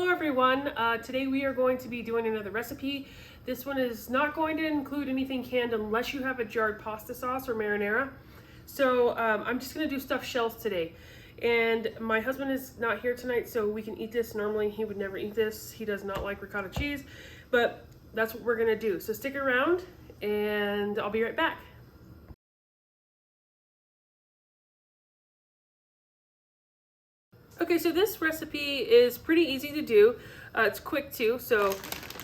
Hello everyone, today we are going to be doing another recipe. This one is not going to include anything canned unless you have a jarred pasta sauce or marinara. So I'm just going to do stuffed shells today. And my husband is not here tonight, so we can eat this. Normally he would never eat this. He does not like ricotta cheese, but that's what we're going to do. So stick around and I'll be right back. Okay, so this recipe is pretty easy to do. It's quick too, so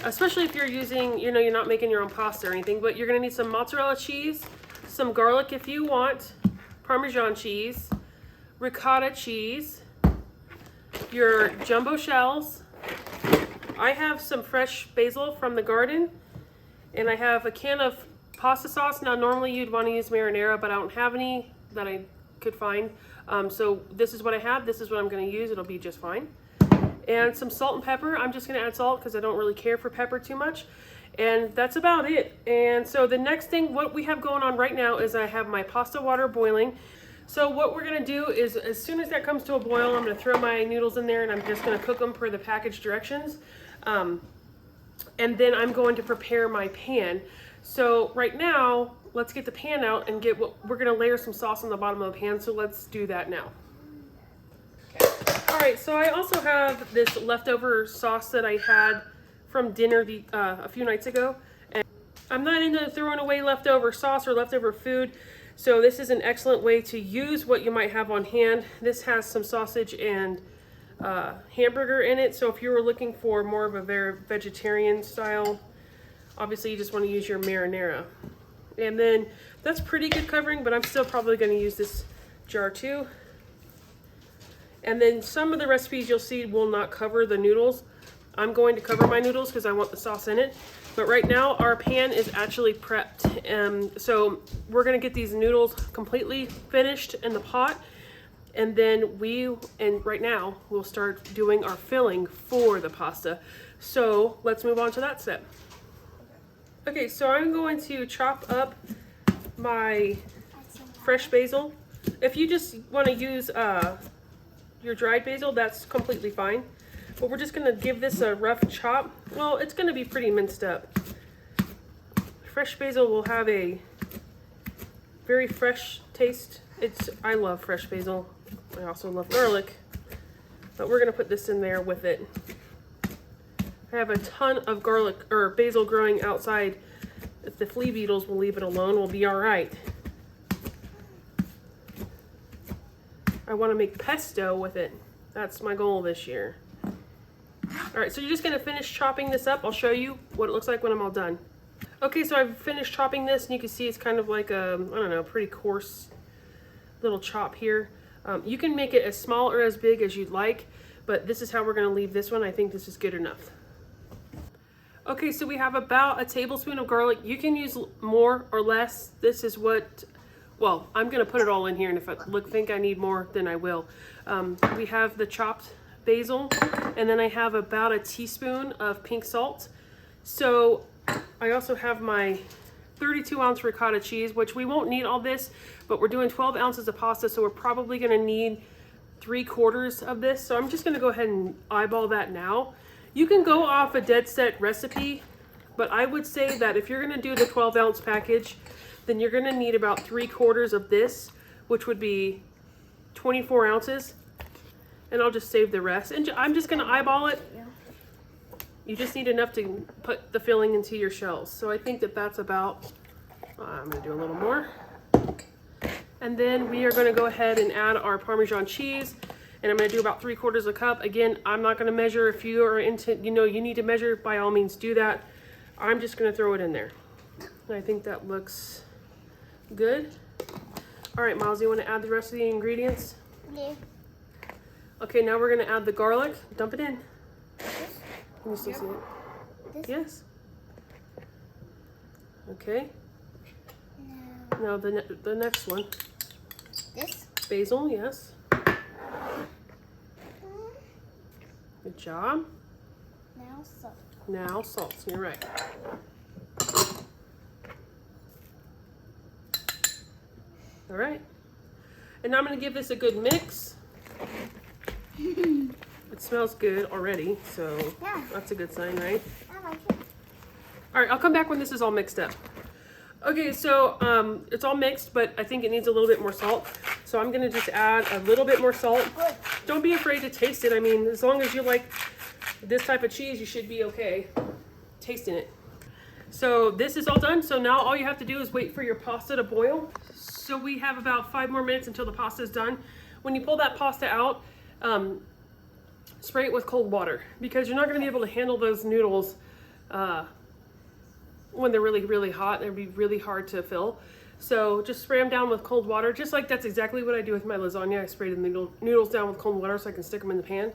especially if you're using, you're not making your own pasta or anything, but you're gonna need some mozzarella cheese, some garlic if you want, Parmesan cheese, ricotta cheese, your jumbo shells. I have some fresh basil from the garden, and I have a can of pasta sauce. Now normally you'd want to use marinara, but I don't have any that I could find. So this is what I have. This is what I'm going to use. It'll be just fine. And some salt and pepper. I'm just going to add salt because I don't really care for pepper too much. And that's about it. And so the next thing, what we have going on right now is I have my pasta water boiling. So what we're going to do is as soon as that comes to a boil, I'm going to throw my noodles in there and I'm just going to cook them per the package directions. And then I'm going to prepare my pan. So right now, let's get the pan out and get what we're gonna layer some sauce on the bottom of the pan. So let's do that now. Okay. All right, so I also have this leftover sauce that I had from dinner a few nights ago. And I'm not into throwing away leftover sauce or leftover food. So this is an excellent way to use what you might have on hand. This has some sausage and hamburger in it. So if you were looking for more of a very vegetarian style, obviously you just want to use your marinara. And then that's pretty good covering, but I'm still probably going to use this jar too. And then some of the recipes you'll see will not cover the noodles. I'm going to cover my noodles because I want the sauce in it. But right now our pan is actually prepped. So we're going to get these noodles completely finished in the pot. And then right now we'll start doing our filling for the pasta. So let's move on to that step. Okay, so I'm going to chop up my fresh basil. If you just want to use your dried basil, that's completely fine. But we're just going to give this a rough chop. Well, it's going to be pretty minced up. Fresh basil will have a very fresh taste. I love fresh basil. I also love garlic. But we're going to put this in there with it. I have a ton of garlic or basil growing outside. If the flea beetles will leave it alone, we'll be all right. I want to make pesto with it. That's my goal this year. All right, so you're just going to finish chopping this up. I'll show you what it looks like when I'm all done. Okay, so I've finished chopping this, and you can see it's kind of like a, I don't know, pretty coarse little chop here. You can make it as small or as big as you'd like, but this is how we're going to leave this one. I think this is good enough. Okay, so we have about a tablespoon of garlic. You can use more or less. This is what, well, I'm gonna put it all in here, and if I think I need more, then I will. We have the chopped basil, and then I have about a teaspoon of pink salt. So I also have my 32-ounce ricotta cheese, which we won't need all this, but we're doing 12 ounces of pasta, so we're probably gonna need 3/4 of this. So I'm just gonna go ahead and eyeball that now. You can go off a dead set recipe, but I would say that if you're going to do the 12-ounce package, then you're going to need about 3/4 of this, which would be 24 ounces. And I'll just save the rest. And I'm just going to eyeball it. You just need enough to put the filling into your shells. So I think that that's about, I'm going to do a little more. And then we are going to go ahead and add our Parmesan cheese. And I'm going to do about 3/4 a cup. Again, I'm not going to measure. If you are into, you need to measure, by all means do that. I'm just going to throw it in there. And I think that looks good. All right, Miles, you want to add the rest of the ingredients? Yeah. Okay, now we're going to add the garlic. Dump it in. Can you still see it? This? Yes. Okay. Now the next one. This? Basil, yes. Good job. Now salt. Now salt, you're right. All right. And now I'm going to give this a good mix. It smells good already, so Yeah. that's a good sign, right? I like it. All right, I'll come back when this is all mixed up. Okay, so it's all mixed, but I think it needs a little bit more salt. So I'm gonna just add a little bit more salt. Good. Don't be afraid to taste it. I mean, as long as you like this type of cheese, you should be okay tasting it. So this is all done. So now all you have to do is wait for your pasta to boil. So we have about 5 more minutes until the pasta is done. When you pull that pasta out, spray it with cold water because you're not going to be able to handle those noodles when they're really, really hot. They'd be really hard to fill. So just spray them down with cold water, just like that's exactly what I do with my lasagna. I spray the noodles down with cold water so I can stick them in the pan.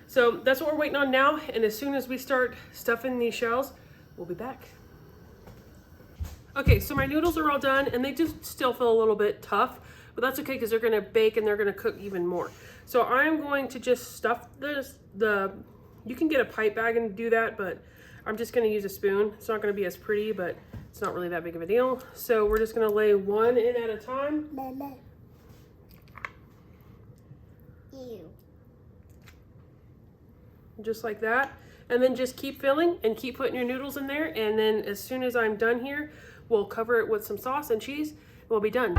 So that's what we're waiting on now. And as soon as we start stuffing these shells, we'll be back. Okay, so my noodles are all done and they just still feel a little bit tough, but that's okay because they're gonna bake and they're gonna cook even more. So I'm going to just stuff this, you can get a pipe bag and do that, but I'm just gonna use a spoon. It's not gonna be as pretty, but it's not really that big of a deal. So we're just gonna lay one in at a time. Ew. Just like that. And then just keep filling and keep putting your noodles in there. And then as soon as I'm done here, we'll cover it with some sauce and cheese. We'll be done.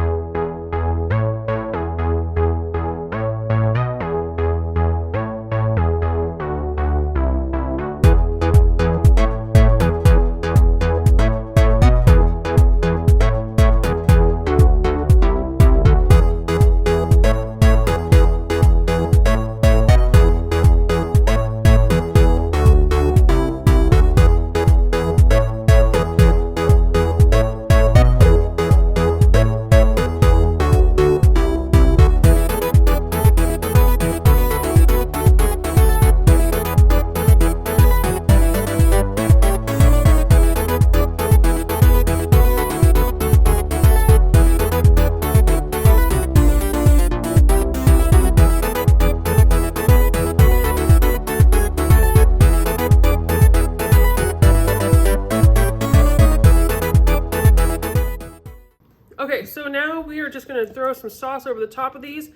Okay, so now we are just gonna throw some sauce over the top of these.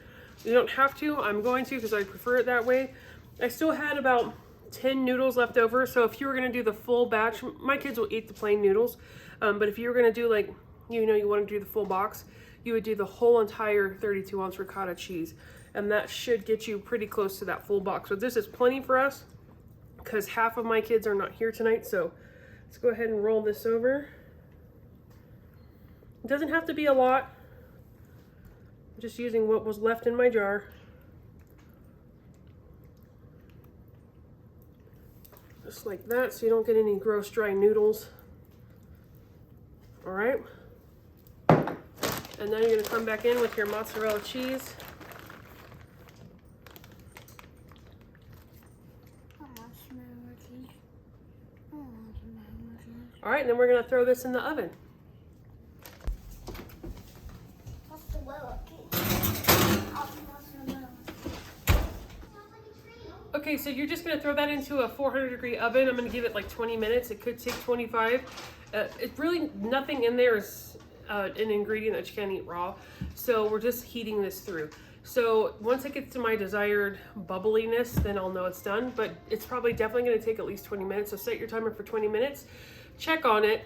You don't have to, I'm going to because I prefer it that way. I still had about 10 noodles left over, so if you were gonna do the full batch, my kids will eat the plain noodles, but if you were gonna do like, you know, you wanna do the full box, you would do the whole entire 32-ounce ricotta cheese, and that should get you pretty close to that full box. So this is plenty for us because half of my kids are not here tonight, so let's go ahead and roll this over. It doesn't have to be a lot. I'm just using what was left in my jar. Just like that, so you don't get any gross dry noodles. All right. And then you're gonna come back in with your mozzarella cheese. All right, and then we're gonna throw this in the oven. Okay, so you're just gonna throw that into a 400-degree oven. I'm gonna give it like 20 minutes. It could take 25. It's really nothing in there is an ingredient that you can't eat raw. So we're just heating this through. So once it gets to my desired bubbliness, then I'll know it's done. But it's probably definitely gonna take at least 20 minutes. So set your timer for 20 minutes, check on it.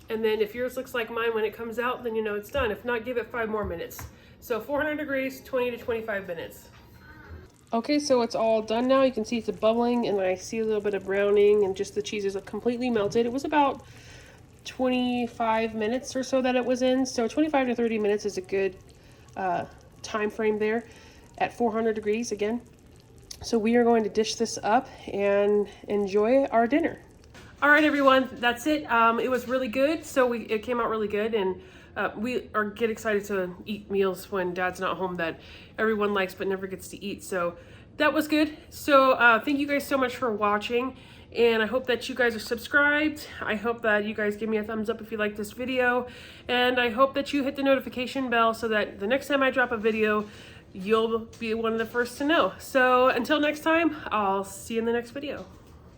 And then if yours looks like mine when it comes out, then you know it's done. If not, give it 5 more minutes. So 400 degrees, 20 to 25 minutes. Okay, so it's all done now. You can see it's bubbling and I see a little bit of browning and just the cheese is completely melted. It was about 25 minutes or so that it was in. So 25 to 30 minutes is a good time frame there at 400 degrees again. So we are going to dish this up and enjoy our dinner. All right, everyone, that's it. It was really good. So it came out really good, and we get excited to eat meals when Dad's not home that everyone likes but never gets to eat. So that was good. So thank you guys so much for watching, and I hope that you guys are subscribed. I hope that you guys give me a thumbs up if you like this video, and I hope that you hit the notification bell so that the next time I drop a video, you'll be one of the first to know. So until next time, I'll see you in the next video.